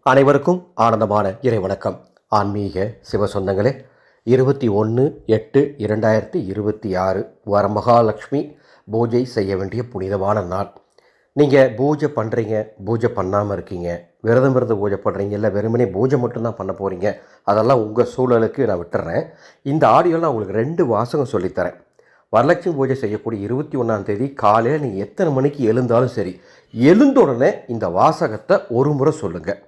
அனைவருக்கும் ஆனந்தமான இறை வணக்கம். ஆன்மீக சிவ சொந்தங்களே, 21/8/2026 வரமகாலட்சுமி பூஜை செய்ய வேண்டிய புனிதமான நாள். நீங்கள் பூஜை பண்ணுறீங்க, பூஜை பண்ணாமல் இருக்கீங்க, விரதம் இருந்து பூஜை பண்ணுறீங்க, இல்லை வெறுமனே பூஜை மட்டும்தான் பண்ண போகிறீங்க, அதெல்லாம் உங்கள் சூழலுக்கு நான் விட்டுறேன். இந்த ஆடியோவில் நான் உங்களுக்கு 2 வாசகம் சொல்லித்தரேன். வரலட்சுமி பூஜை செய்யக்கூடிய 21ஆம் தேதி காலையில் நீங்கள் எத்தனை மணிக்கு எழுந்தாலும் சரி, எழுந்த உடனே இந்த வாசகத்தை ஒரு முறை சொல்லுங்கள்.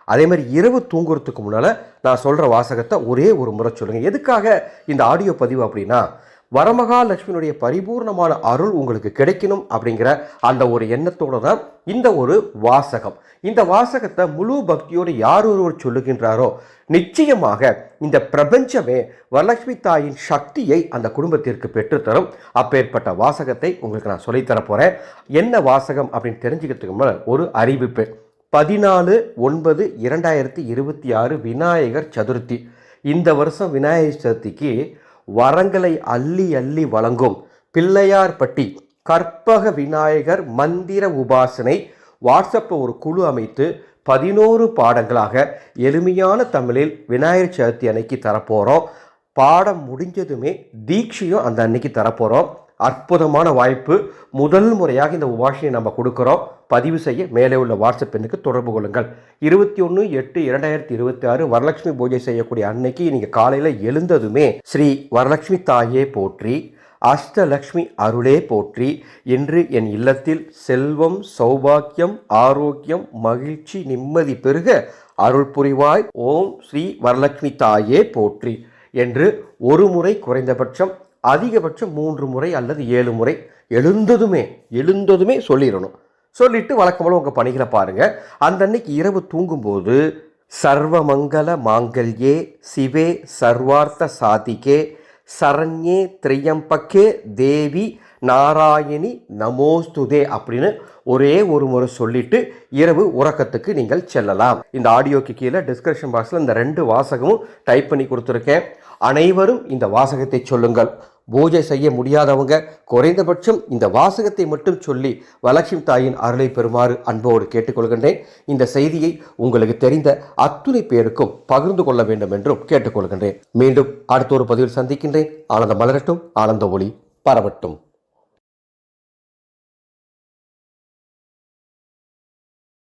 அதே மாதிரி இரவு தூங்குறதுக்கு முன்னால் நான் சொல்கிற வாசகத்தை ஒரே ஒரு முறை சொல்லுங்கள். எதுக்காக இந்த ஆடியோ பதிவு அப்படின்னா, வரமகாலட்சுமியினுடைய பரிபூர்ணமான அருள் உங்களுக்கு கிடைக்கணும் அப்படிங்கிற அந்த ஒரு எண்ணத்தோடு தான் இந்த ஒரு வாசகம். இந்த வாசகத்தை முழு பக்தியோடு யார் ஒருவர் சொல்லுகின்றாரோ நிச்சயமாக இந்த பிரபஞ்சமே வரலட்சுமி தாயின் சக்தியை அந்த குடும்பத்திற்கு பெற்றுத்தரும். அப்பேற்பட்ட வாசகத்தை உங்களுக்கு நான் சொல்லித்தர போகிறேன். என்ன வாசகம் அப்படின்னு தெரிஞ்சுக்கிறதுக்கு முன்னாடி ஒரு அறிவிப்பு. 14/9/2026 விநாயகர் சதுர்த்தி. இந்த வருஷம் விநாயகர் சதுர்த்திக்கு வரங்களை அள்ளி அள்ளி வழங்கும் பிள்ளையார்பட்டி கற்பக விநாயகர் மந்திர உபாசனை வாட்ஸ்அப்பில் ஒரு குழு அமைத்து 11 பாடங்களாக எளிமையான தமிழில் விநாயகர் சதுர்த்தி அன்னைக்கு தரப்போகிறோம். பாடம் முடிஞ்சதுமே தீட்சையும் அந்த அன்னைக்கு தரப்போகிறோம். அற்புதமான வாய்ப்பு. முதல் முறையாக இந்த உபாசனையை நம்ம கொடுக்குறோம். பதிவு செய்ய மேலே உள்ள வாட்ஸ்அப் எண்ணுக்கு தொடர்பு கொள்ளுங்கள். 21/8/2026 வரலட்சுமி பூஜை செய்யக்கூடிய அன்னைக்கு நீங்கள் காலையில் எழுந்ததுமே ஸ்ரீ வரலட்சுமி தாயே போற்றி, அஷ்டலக்ஷ்மி அருளே போற்றி, என்று என் இல்லத்தில் செல்வம், சௌபாக்கியம், ஆரோக்கியம், மகிழ்ச்சி, நிம்மதி பெருக அருள் புரிவாய், ஓம் ஸ்ரீ வரலட்சுமி தாயே போற்றி என்று ஒரு முறை, குறைந்தபட்சம் அதிகபட்சம் 3 முறை அல்லது 7 முறை எழுந்ததுமே சொல்லிடணும். சொல்லிட்டு வழக்கம்போல உங்கள் பணிகளை பாருங்கள். அந்த அன்னைக்கு இரவு தூங்கும்போது சர்வமங்கல மாங்கல்யே சிவே சர்வார்த்த சாதிகே சரண்யே திரியம்பக்கே தேவி நாராயணி நமோஸ்துதே அப்படின்னு ஒரே ஒரு முறை சொல்லிட்டு இரவு உறக்கத்துக்கு நீங்கள் செல்லலாம். இந்த ஆடியோக்கு கீழே டிஸ்கிரிப்ஷன் பாக்ஸில் இந்த 2 வாசகமும் டைப் பண்ணி கொடுத்துருக்கேன். அனைவரும் இந்த வாசகத்தை சொல்லுங்கள். பூஜை செய்ய முடியாதவங்க குறைந்தபட்சம் இந்த வாசகத்தை மட்டும் சொல்லி வரலட்சுமி தாயின் அருளை பெறுமாறு அன்போடு கேட்டுக்கொள்கின்றேன். இந்த செய்தியை உங்களுக்கு தெரிந்த அத்துணை பேருக்கும் பகிர்ந்து கொள்ள வேண்டும் என்றும் கேட்டுக்கொள்கின்றேன். மீண்டும் அடுத்த ஒரு பதிவில் சந்திக்கின்றேன். ஆனந்தம் மலரட்டும், ஆனந்த ஒளி பரவட்டும்.